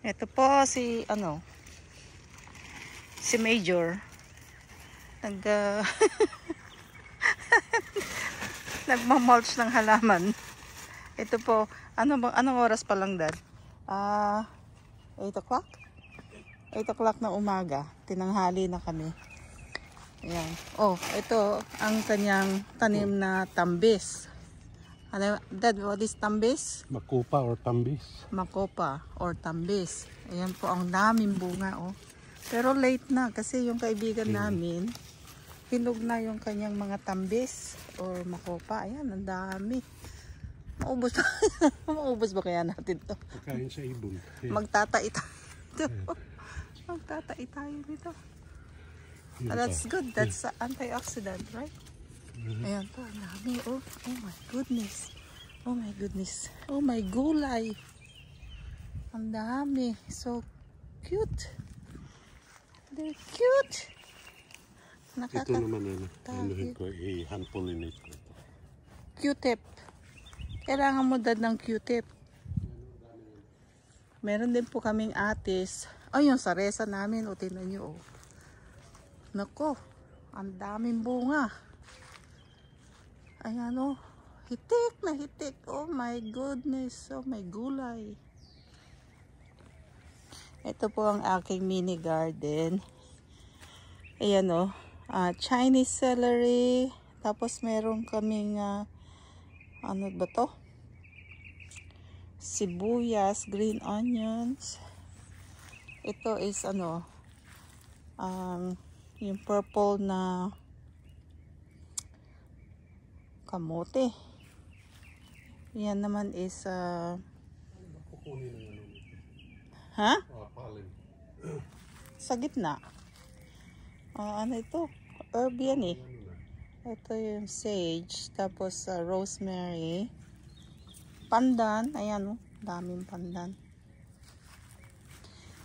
Ito po si si Major. Nagmamulch ng halaman. Ito po, anong oras pa lang, Dad? 8 o'clock? 8 o'clock na umaga. Tinanghali na kami. Ayan. Oh, ito ang kanyang tanim na tambis. Ano, Dad, what is tambis? Makopa or tambis. Makopa or tambis. Ayan po, ang daming bunga, oh. Pero late na kasi yung kaibigan namin, hinog na yung kanyang mga tambis or makopa. Ayan, ang dami. Maubos ba? Maubos ba kaya natin to? Pagkain sa ibon. Magtatai tayo dito. Magtatai tayo dito. That's good. That's antioxidant, right? Ayan po, ang dami. Oh my goodness. Oh my goodness. Oh my gulay. Ang dami. So cute. They're cute. Ito naman anuhin ko, i-hand-pollinate ko ito. Q-tip. Kailangan mo, Dad, ng Q-tip. Meron din po kaming atis. Ay, yung saresa namin. O, tingnan nyo, oh. Nako, ang daming bunga. Ayan, oh. Hitik na hitik. Oh my goodness. Oh my gulay. Ito po ang aking mini garden. Ayan, oh. Chinese celery. Tapos meron kaming ano ba to? Sibuyas, green onions. Ito is yung purple na kamote. Yan naman is sa gitna. Ano ito? Herb yan eh. Ito yung sage, tapos rosemary, pandan, ayan, oh, daming pandan.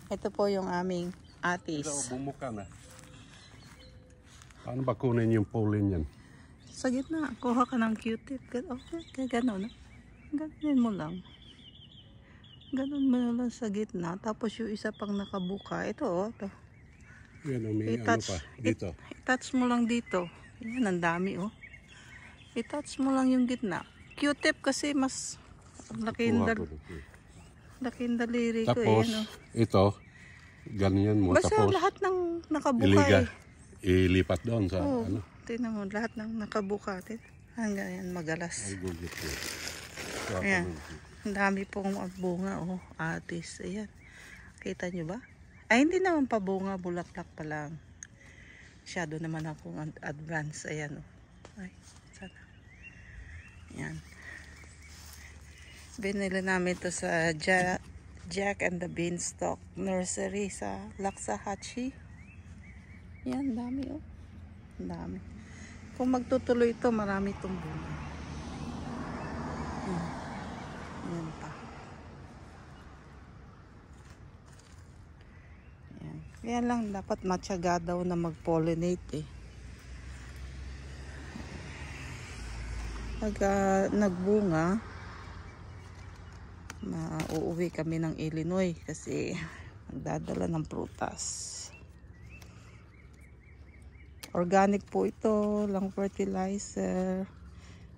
Ito po yung aming atis. Ito, bumuka na. Paano ba kunin yung pollen yan? Sa gitna, kuha ka ng Q-tip. Okay, gano'n. Gano'n mo lang. Gano'n mo lang sa gitna. Tapos yung isa pang nakabuka. Ito, oh. Ito. Yan, may ano pa. Dito. I-touch mo lang dito. Yan, ang dami, oh. I-touch mo lang yung gitna. Q-tip kasi mas laking daliri ko. Tapos, eh, no? ito, ganyan mo. Basta tapos, lahat ng nakabuka ilipat doon sa ano. Tingnan mo, lahat ng nakabuka. Hanggang yan, magalas. Ayan. Ang dami pong bunga, oh. Atis. Ayan. Kita nyo ba? Ay, hindi naman pa bunga. Bulaklak pa lang. Masyado naman akong advance. Ayan, oh. Ay, sana. Ayan. Binili namin to sa Jack and the Beanstalk Nursery sa Laksahachi. Yan, dami, oh. Dami. Kung magtutuloy ito, marami itong bunga. Yan pa. Yan. Yan lang, dapat matyaga daw na mag-pollinate eh. Pag nagbunga, uuwi kami ng Illinois kasi magdadala ng prutas. Organic po ito, lang fertilizer,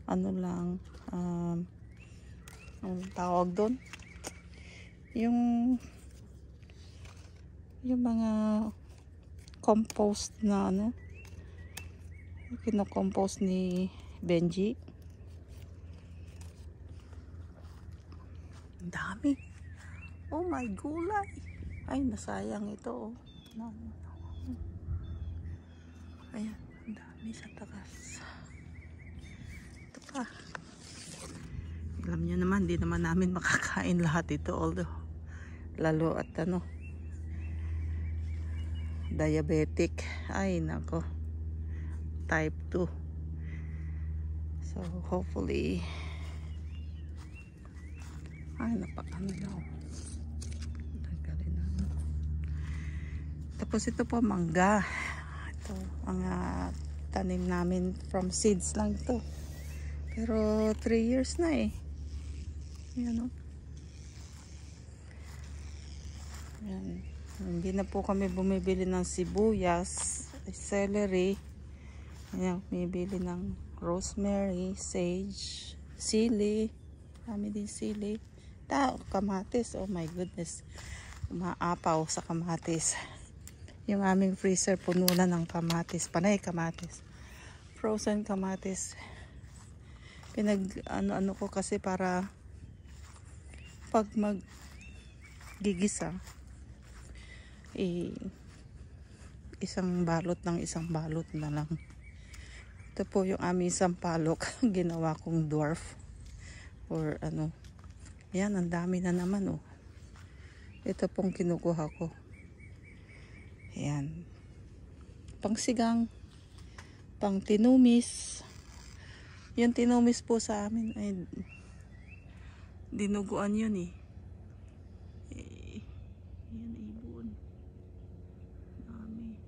ano lang, ang tawag doon, yung mga compost na kino-compost ni Benji. Ang dami. Oh my gulay. Ay, nasayang ito, oh. Ayan, ang dami sa takas. Ito pa. Alam nyo naman, di naman namin makakain lahat ito. Although, lalo at diabetic. Ay, nako. Type 2. So, hopefully, ay, napakano na. Tagalin na. Tapos ito po, mangga. Ito, mga tanim namin from seeds lang ito. Pero 3 years na eh. Ayan, oh. Ayan. Hindi na po kami bumibili ng sibuyas, celery. Ayan, bumibili ng rosemary, sage, sili. Dami din sili. Kamatis. Oh my goodness. Umaapaw sa kamatis. Yung aming freezer puno na ng kamatis. Panay kamatis. Frozen kamatis. Ano ko kasi para pag gigisa isang balot na lang. Ito po yung aming sampalok. Ginawa kong dwarf or ano. Yan, ang dami na naman oh. Ito pong kinukuha ko. Ayan, pang sigang, pang tinumis. Yung tinumis po sa amin ay dinuguan yun eh. Yan, ibon. Dami.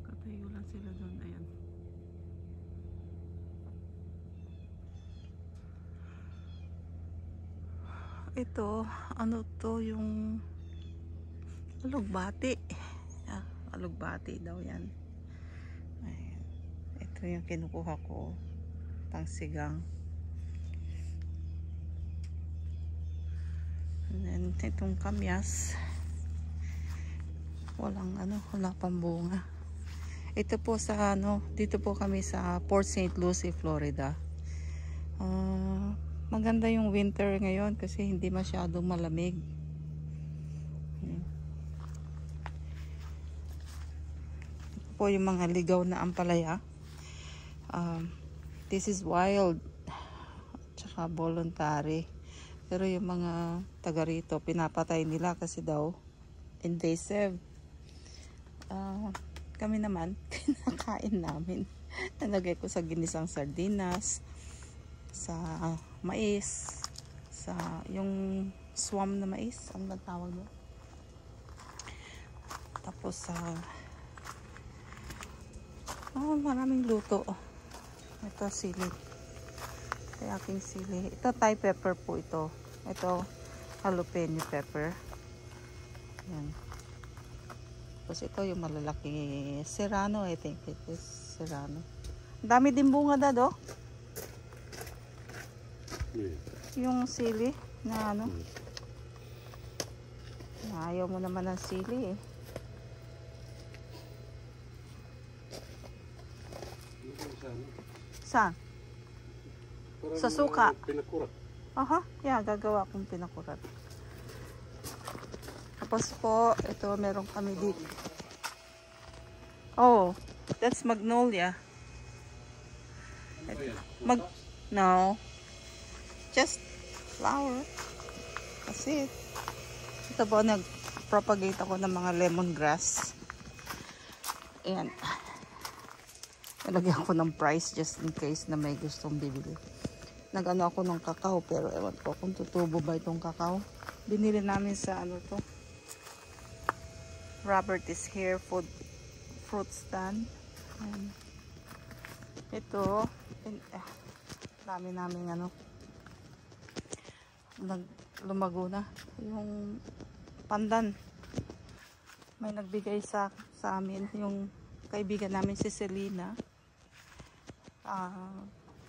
Katayo lang sila doon. Ayan. Ito, ano to, yung alugbati. Alugbati daw yan. Ayan. Ito yung kinukuha ko, pang sigang. And then, itong kamyas, wala pang bunga. Ito po sa dito po kami sa Port St. Lucie, Florida. Maganda yung winter ngayon kasi hindi masyadong malamig. Ito po yung mga ligaw na ampalaya. This is wild, tsaka voluntary. Pero yung mga taga rito, pinapatay nila kasi daw invasive. Kami naman, kinakain namin. Nalagay ko sa ginisang sardinas, sa mais, sa yung swam na mais, ano ba tawag mo? Tapos maraming luto. Ito sili. Ito aking sili. Ito Thai pepper po ito. Ito jalapeno pepper. Yan. Tapos ito yung malalaki serrano, I think it is serrano. Dami din bunga dado. Yung sili na ayaw mo naman ng sili eh. Saan? Sa suka. Pinakurat. Aha, yeah, gagawa akong pinakurat. Tapos po, ito meron kami dito. Oh, that's magnolia. No. Just flower. That's it. Ito po, nag-propagate ako ng mga lemongrass. Ayan. Nalagyan ko ng price just in case na may gustong bibili. Nag-ano ako ng kakao pero ewan ko kung tutubo ba itong kakao. Binili namin sa to. Robert is here fruit stand. Ito dami namin lumago na yung pandan. May nagbigay sa amin yung kaibigan namin si Selena.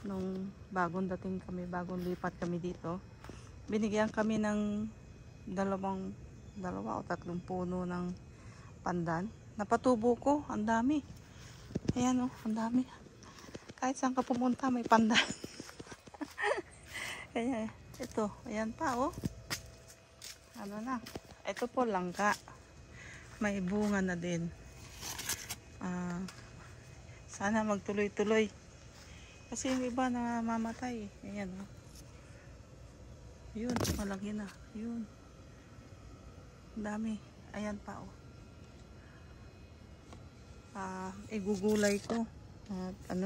Nung bagong lipat kami dito, binigyan kami ng dalawa o tatlong puno ng pandan. Napatubo ko, ang dami. Ayan ang dami. Kahit saan ka pumunta may pandan. Kaya ito, ayan pa na. Ito po langka. May bunga na din. Sana magtuloy-tuloy. Kasi yung iba na mamatay. Ayan Yun, malaki na. Yun. Dami. Ayan pa igugulay ko. At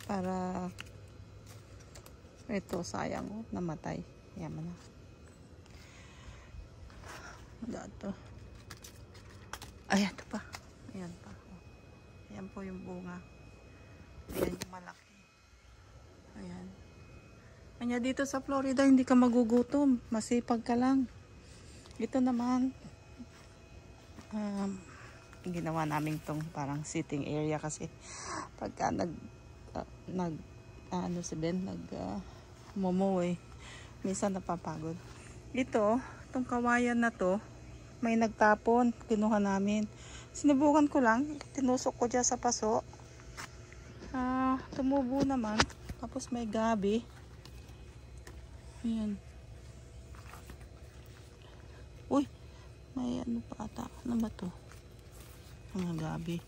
para ito sayang namatay. Ayan mo na. Dato. Ayan ito pa. Ayan pa. Ayan po yung bunga. malaki. Ayan. Kanya dito sa Florida, hindi ka magugutom. Masipag ka lang. Ito naman, ginawa namin tong parang sitting area kasi pagka momo minsan napapagod. Itong kawayan na to, may nagtapon, kinuha namin. Sinubukan ko lang, tinusok ko dyan sa paso. Tumubo naman. Tapos may gabi. Ayan. Uy, may ano pa ata. Ano ba to? Mga gabi.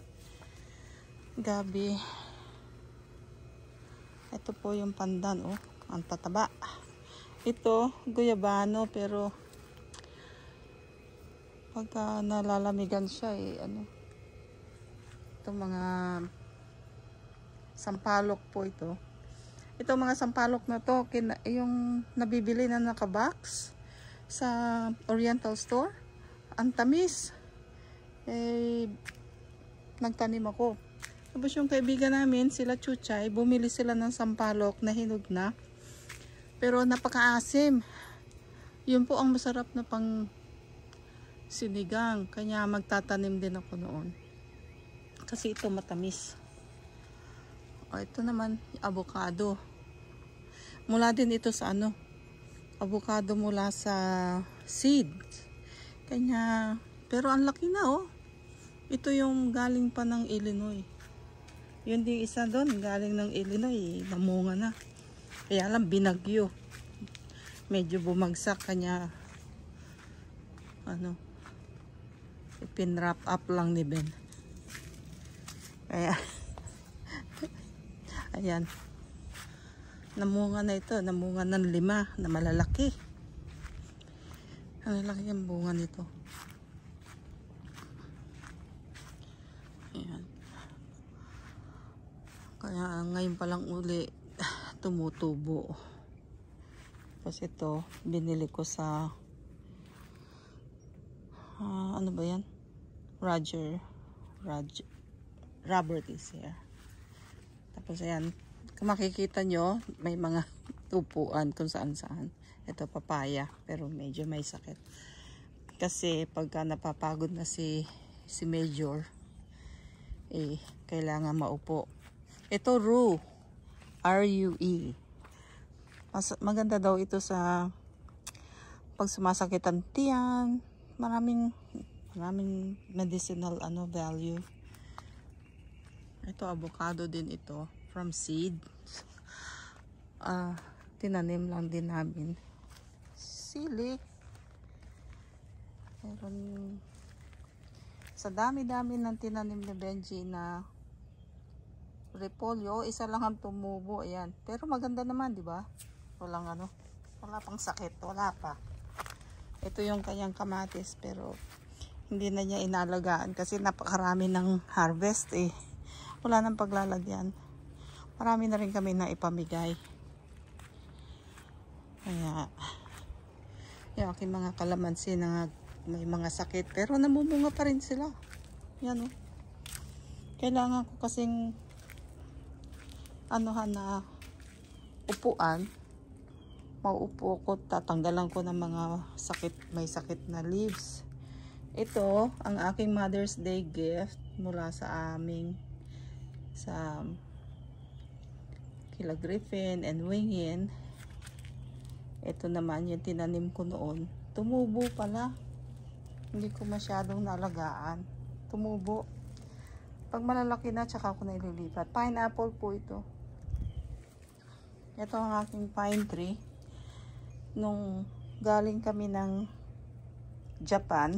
Ito po yung pandan, oh. Ang tataba. Ito, guyabano, pero pagka nalalamigan siya, ito mga sampalok po ito. Ito mga sampalok na to, yung nabibili na nakabox sa Oriental Store. Ang tamis. Nagtanim ako. Tapos yung kaibigan namin, sila Chuchay, bumili sila ng sampalok na hinog na. Pero napakaasim. Yun po ang masarap na pang sinigang. Kanya magtatanim din ako noon. Kasi ito matamis. Ito naman, avocado. Mula din ito sa avocado mula sa seed. Kanya, pero ang laki na, oh. Ito yung galing pa ng Illinois. Yun din isa doon, galing ng Illinois, namunga na. Kaya lang binagyo. Medyo bumagsak, kanya ipinwrap up lang ni Ben. Kaya ayan. Namunga na ito, namunga ng 5 na malalaki. Malalaki ang bunga nito. Ayan. Kaya ngayon pa lang uli tumutubo. Tapos ito, binili ko sa ano ba yan? Robert is here. Tapos ayan, kung makikita nyo, may mga tupuan kung saan-saan. Ito papaya, pero medyo may sakit. Kasi pagka napapagod na si Major, kailangan maupo. Ito rue, R-U-E. Maganda daw ito sa pag sumasakit ang tiyan. Maraming medicinal value. Ito avocado din ito from seed. Tinanim lang din namin. Sili. Meron sa dami-dami ng tinanim ni Benji na repolyo, isa lang ang tumubo. Ayan. Pero maganda naman, di ba? Wala pang sakit, wala pa. Ito yung kanyang kamatis, pero hindi na niya inalagaan kasi napakarami ng harvest wala nang paglalagyan. Marami na rin kami na ipamigay. Kaya yung aking mga kalamansi na may mga sakit, pero namumunga pa rin sila. Yan, kailangan ko kasing na upuan. Mauupo ko, tatanggalan ko ng mga may sakit na leaves. Ito ang aking Mother's Day gift mula sa kila Griffin and Wingin. Ito naman yung tinanim ko noon. Tumubo pala. Hindi ko masyadong nalagaan. Tumubo. Pag malalaki na, tsaka ako na ililipat. Pineapple po ito. Ito ang aking pine tree. Nung galing kami ng Japan,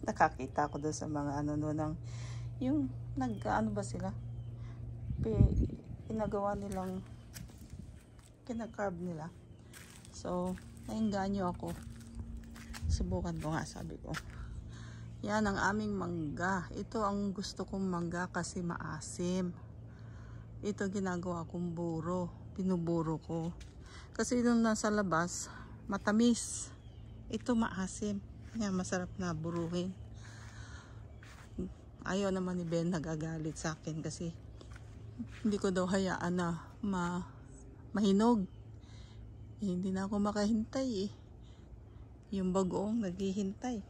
nakakita ko doon sa mga yung ba sila? Kinakarb nila. So, nainganyo ako. Subukan ko nga, sabi ko. Yan ang aming mangga. Ito ang gusto kong mangga kasi maasim. Ito ginagawa kong buro. Pinuburo ko. Kasi nung nasa labas, matamis. Ito maasim. Kaya masarap na buruhin. Ayaw naman ni Ben, nagagalit sa akin kasi Hindi ko daw hayaan na mahinog. Hindi na ako makahintay eh. Yung bagoong naghihintay.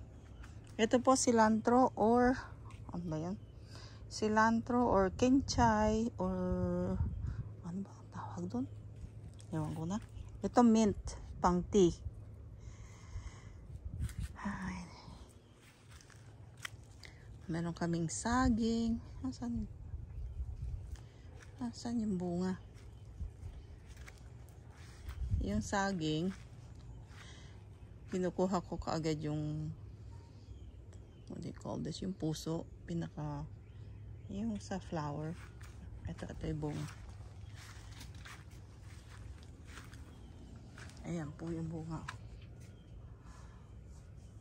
Ito po cilantro or ano ba yan? Cilantro or kenchay or ano ba ang tawag doon? Ewan ko na. Ito mint, pang tea. Ay. Meron kaming saging. Asan yung bunga? Yung saging, kinukuha ko kaagad yung what do you call this? Yung puso, yung sa flower. Ito yung bunga. Ayan po yung bunga.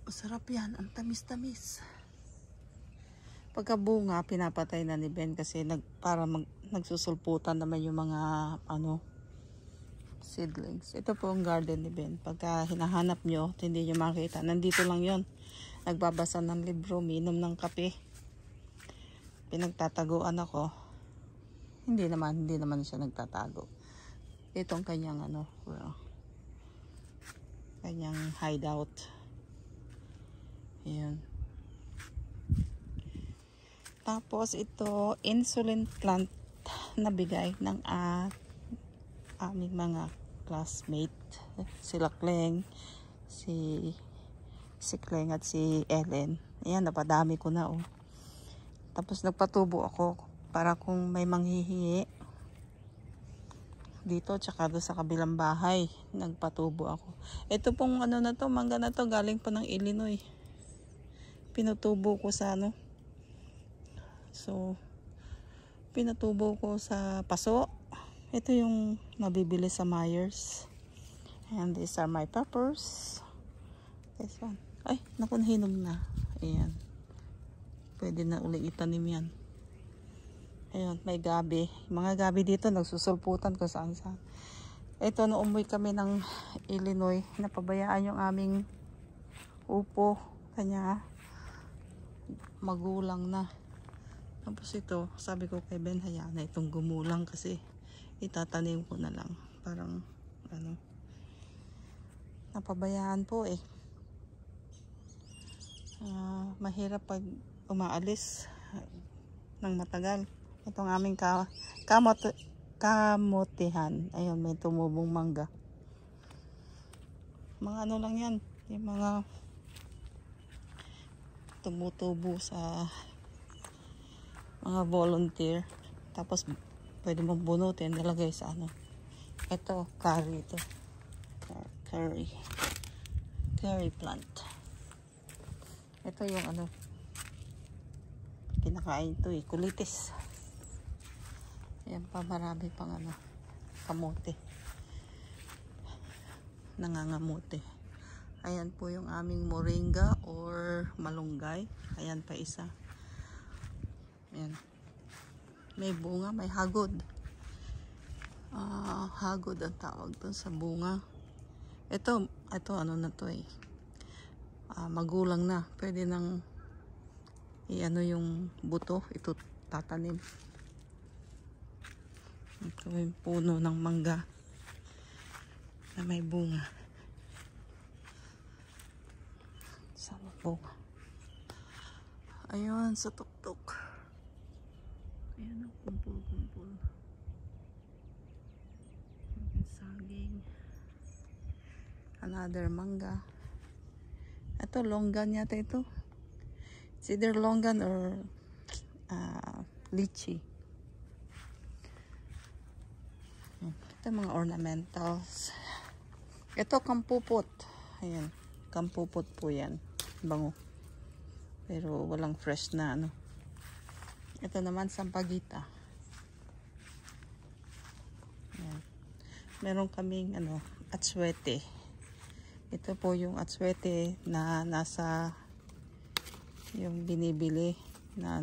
Masarap yan, ang tamis-tamis. Pagka bunga, pinapatay na ni Ben kasi nagsusulputan naman yung mga seedlings. Ito po ang garden ni Ben. Pagka hinahanap nyo, hindi nyo makita. Nandito lang yon. Nagbabasa ng libro, minom ng kape. Pinagtataguan ako. Hindi naman siya nagtatago. Itong kanyang kanyang hideout. Ayan. Tapos ito, insulin plant na bigay ng aming mga classmate. Sila Kleng, si Kleng at si Ellen. Ayan, napadami ko na oh. Tapos nagpatubo ako para kung may manghihingi dito tsaka doon sa kabilang bahay, nagpatubo ako. Ito pong mangga na to galing pa ng Illinois. Pinutubo ko sa So, pinatubo ko sa paso. Ito yung nabibili sa Myers. And these are my peppers. This one. Ay, naku, nahinog na. Ayan. Pwede na uli itanim yan. Ayan, may gabi. Mga gabi dito, nagsusulputan ko saan. Ito, nung umuwi kami ng Illinois, napabayaan yung aming upo. Kanya, magulang na. Tapos ito, sabi ko kay Ben, hayaan na itong gumulang kasi itatanim ko na lang. Parang, napabayaan po eh. Mahirap pag umaalis ng matagal. Itong aming kamotihan. Ayun, may tumubong mangga. Mga lang yan. Yung mga tumutubo sa mga volunteer. Tapos pwede mong bunutin, nilagay sa ito, curry ito. Curry plant. Ito yung kinakain ito eh, kulitis. Ayan pa, marami pang kamote. Nangangamote. Ayan po yung aming moringa or malunggay. Ayan pa isa. Ayan. May bunga, may hagod. Hagod ang tawag doon sa bunga. Ito na to eh. Magulang na. Pwede nang yung buto. Ito tatanim. Ito yung puno ng mangga na may bunga. Sama bunga. Ayun, sa tuktok. Ayan, kumpul-kumpul. Saging. Another mangga. Ito, longgan yata ito. It's either longgan or lychee. Ito mga ornamentals. Ito, kampupot. Ayan, kampupot po yan. Bango. Pero walang fresh na Ito naman, sampagita. Ayan. Meron kaming atswete. Ito po yung atswete na nasa yung binibili na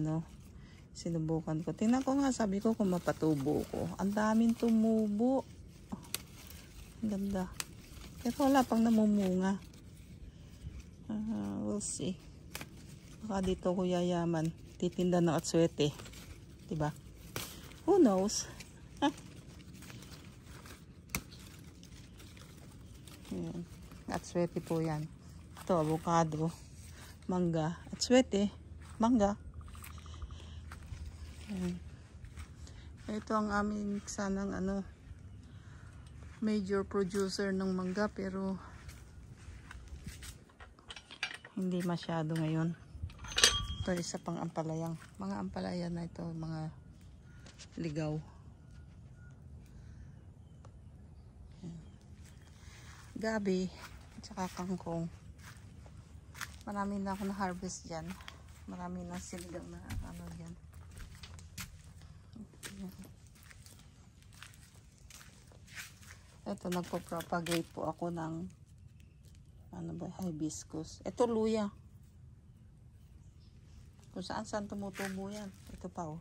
sinubukan ko. Tingnan ko nga, sabi ko kung mapatubo ko. Ang daming tumubo. Ang ganda. Pero wala pang namumunga. We'll see. Baka dito ko yayaman. Titinda ng atswete. Diba? Who knows? Ayan. Atswete po yan. Ito, avocado, mangga. Atswete, mangga. Ayan. Ito ang aming sanang major producer ng mangga, pero hindi masyado ngayon. Ito isa pang ampalayang. Mga ampalaya na ito, mga ligaw. Gabi, tsaka kangkong. Marami na ako na-harvest dyan. Marami na sinigang na dyan. Ito, nagpo-propagate po ako ng hibiscus. Ito, luya. Kung saan tumutubo yan. Ito pa, oh.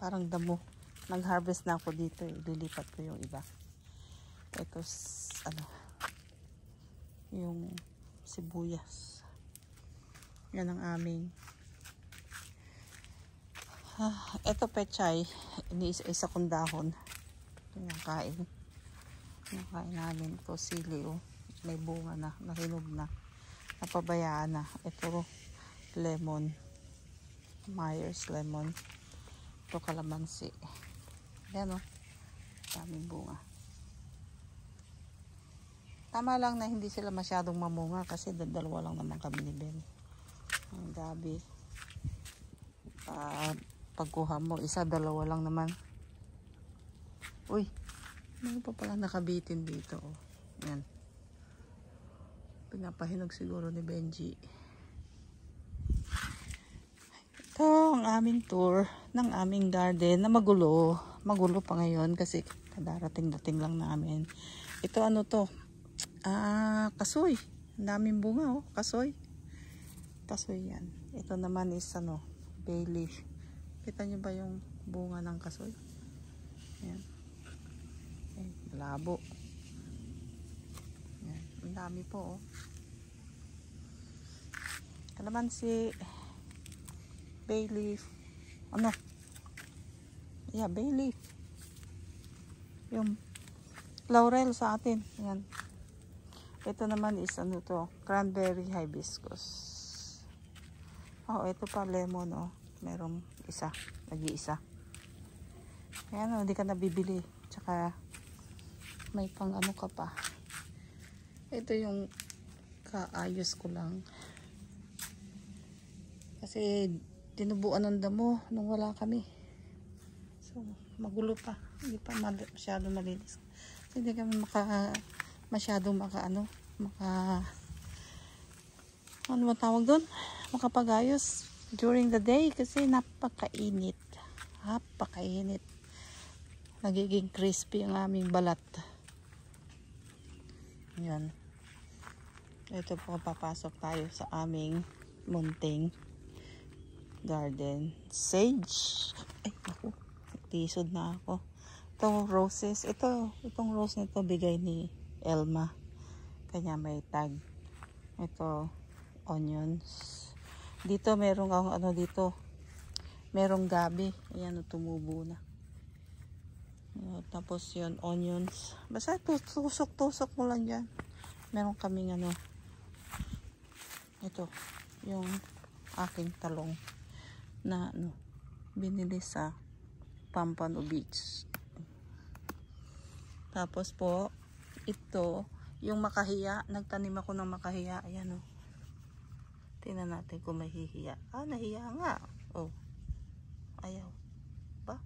Parang damo. Nag-harvest na ako dito, eh. Lilipat ko yung iba. Ito, yung sibuyas. Yan ang aming ito pechay. Iniisa-isa kong dahon. Ito yung kain. Yung kain namin. Ito sili, oh. May bunga na. Nahinog na. Napabayaan na. Ito lemon. Myers lemon. Ito kalamansi. Yan, oh. Daming bunga. Tama lang na hindi sila masyadong mamunga kasi dalawa lang naman kami ni Ben. Ang gabi. Pagkuha mo, isa, dalawa lang naman. Uy, ano pa pala nakabitin dito? Oh. Yan. Pinapahinog siguro ni Benji. Ito ang aming tour ng aming garden na magulo. Magulo pa ngayon kasi kadarating-dating lang namin. Ito ano to? Kasoy. Ang daming bunga, oh. Kasoy. Kasoy yan. Ito naman is bay leaf. Kita nyo ba yung bunga ng kasoy? Yan. Labo. Yan. Ang dami po, oh. Kalamansi. Bay leaf. Yeah, bay leaf. Yung laurel sa atin. Yan. Ito naman is cranberry hibiscus. Oh, ito pa lemon, oh. Merong isa, nag-iisa. Ayan, oh, hindi ka nabibili. Tsaka may pang ka pa. Ito yung kaayos ko lang. Kasi tinubuan ng damo nung wala kami. So, magulo pa. Hindi pa masyado malinis. Hindi kami ano ba tawag doon? Makapagayos during the day kasi napakainit. Napakainit. Nagiging crispy ang aming balat. Yan. Ito po, papasok tayo sa aming munting garden. Sage. Ay, ako. Tisod na ako. Ito, roses. Itong rose nito bigay ni Elma. Kanya may tag. Ito, onions. Dito merong dito. Merong gabi. Ayan, tumubo na. Tapos yun, onions. Basta tusok-tusok mo lang dyan. Meron kaming ito, yung aking talong na binili sa Pampano Beach. Tapos po, ito, yung makahiya. Nagtanim ako ng makahiya. Ayan, oh. Tingnan natin kung mahihiya. Nahiya nga. Oh. Ayaw. Ba?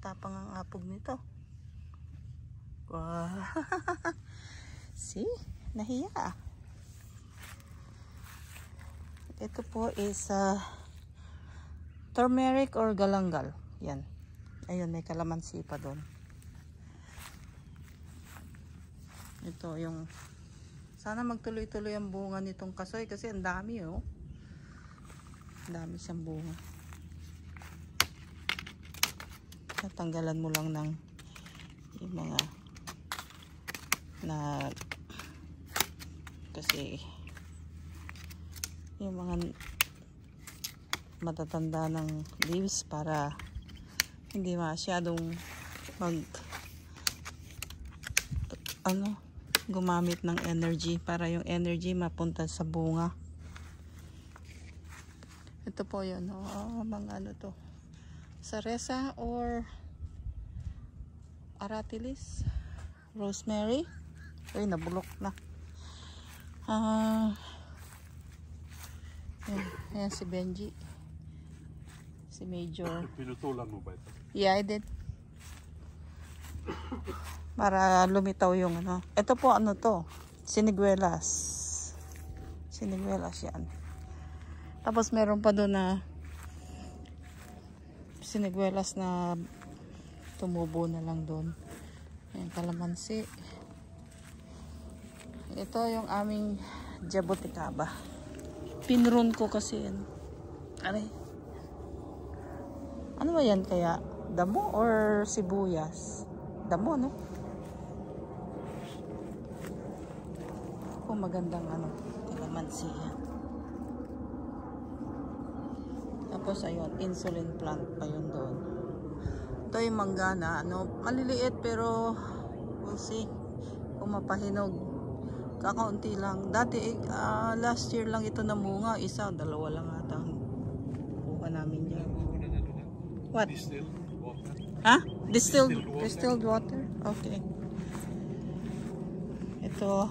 Tapang ang apog nito. Wow. See? Nahiya. Ito po is turmeric or galanggal. Yan. Ayun, may kalamansi pa doon. Ito yung sana magtuloy-tuloy ang bunga nitong kasoy kasi ang dami, oh. Ang dami siyang bunga. Natanggalan mo lang ng yung mga kasi yung mga matatanda ng leaves para hindi masyadong gumamit ng energy para yung energy mapunta sa bunga. Ito po yun, mga ano to, saresa or aratilis, rosemary. Ay, nabulok na. Ayan si Benji, si Major. Pinutulan mo ba ito? Yeah, I did. Para lumitaw yung ano. Ito po ano to, siniguelas. Siniguelas yan. Tapos meron pa doon na siniguelas na tumubo na lang doon. Ayan, kalamansi. Ito yung aming jaboticaba. Pinrun ko kasi yan. Aray. Ano ba yan kaya? Damo or sibuyas? Damo, no? Kung magandang ano, kalamansi yan. Tapos ayun, insulin plant pa yun doon. Ito yung manggana, ano, maliliit pero we'll see kung mapahinog. Kakaunti lang. Dati, last year lang ito namunga. Isa, dalawa lang ata ang kuha namin dyan. What? Distilled water. Ha? Distilled water? Okay. Ito,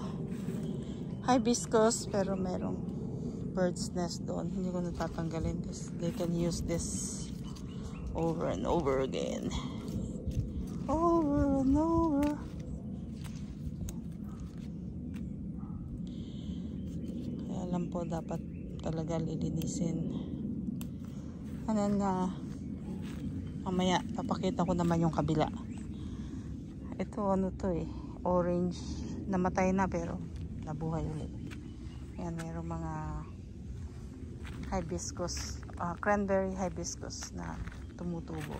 hibiscus, pero merong bird's nest doon. Hindi ko natatanggalin because they can use this over and over again. Over and over. Kaya lang po, dapat talaga lilinisin. Ano na, mamaya, papakita ko naman yung kabila. Ito, ano to eh, orange. Namatay na pero nabuhay ulit. Ayan, mayroong mga hibiscus, cranberry hibiscus na tumutubo.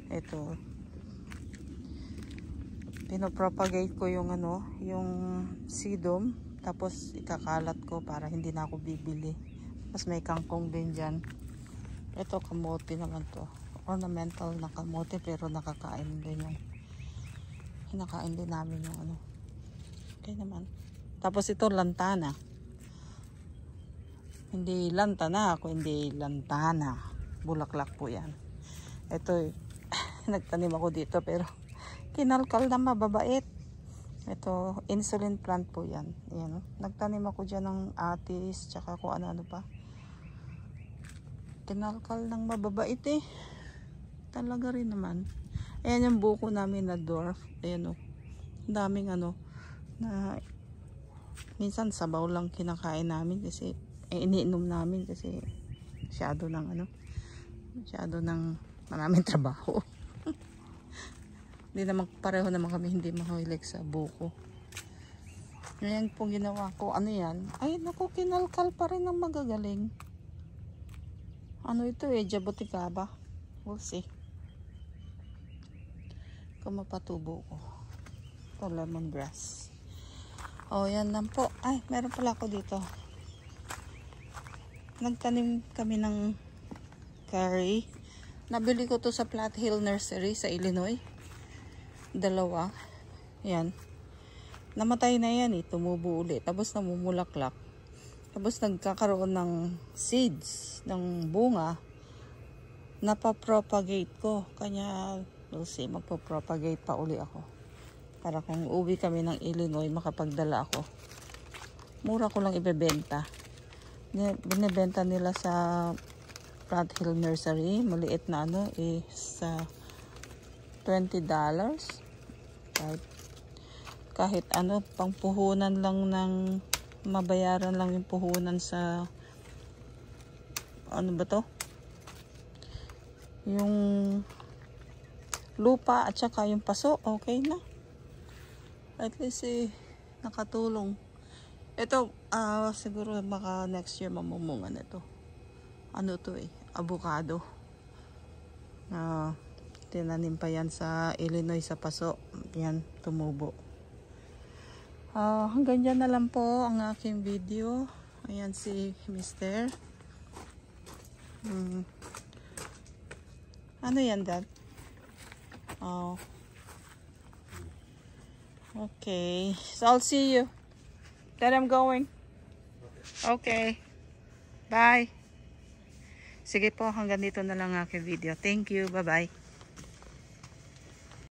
Ito, pinopropagate ko yung ano, yung sedum, tapos ikakalat ko para hindi na ako bibili. Tapos may kangkong din dyan. Ito, kamote naman to. Ornamental na kamote pero nakakain din yung kinakain din namin yung ano. Okay naman. Tapos ito, lantana. Hindi lantana, kundi lantana. Bulaklak po yan. Ito, nagtanim ako dito pero kinalkal na mababait. Ito, insulin plant po yan. Ayan, nagtanim ako dyan ng atis, tsaka kung ano-ano pa. Kinalkal ng mababait eh. Talaga rin naman. Ayan yung buko namin na dwarf. Ayan o. Daming ano, na minsan sabaw lang kinakain namin kasi iniinom namin kasi masyado ng maraming trabaho. Hindi naman, pareho naman kami hindi mahilig sa buko. Ngayon po ginawa ko, ano yan? Ay naku, kinalkal pa rin ng magagaling. Ano ito eh, jaboticaba. We'll see kung mapatubo ko. Ito, lemongrass. O, yan lang po. Ay, meron pala ako dito. Nagtanim kami ng curry. Nabili ko to sa Platte Hill Nursery sa Illinois. 2. Yan. Namatay na yan eh. Tumubo ulit. Tapos namumulaklak. Tapos nagkakaroon ng seeds, ng bunga. Napapropagate ko. Kanya, we'll see, magpapropagate pa uli ako. Para kung uwi kami ng Illinois, makapagdala ako. Mura ko lang ibebenta. Binibenta nila sa Platte Hill Nursery. Maliit na ano, sa $20. Kahit ano, pangpuhunan lang ng, mabayaran lang yung puhunan sa, ano ba to? Yung lupa at saka yung paso, okay na. At least nakatulong. Ito, siguro baka next year mamumunga na ito. Ano to avocado. Tinanim pa yan sa Illinois sa paso. Yan, tumubo. Hanggang dyan na lang po ang aking video. Ayan si Mr. Ano yan, Dad? Oh. Okay. So, I'll see you. Dad, I'm going. Okay. Bye. Sige po, hanggang dito na lang aking video. Thank you. Bye-bye.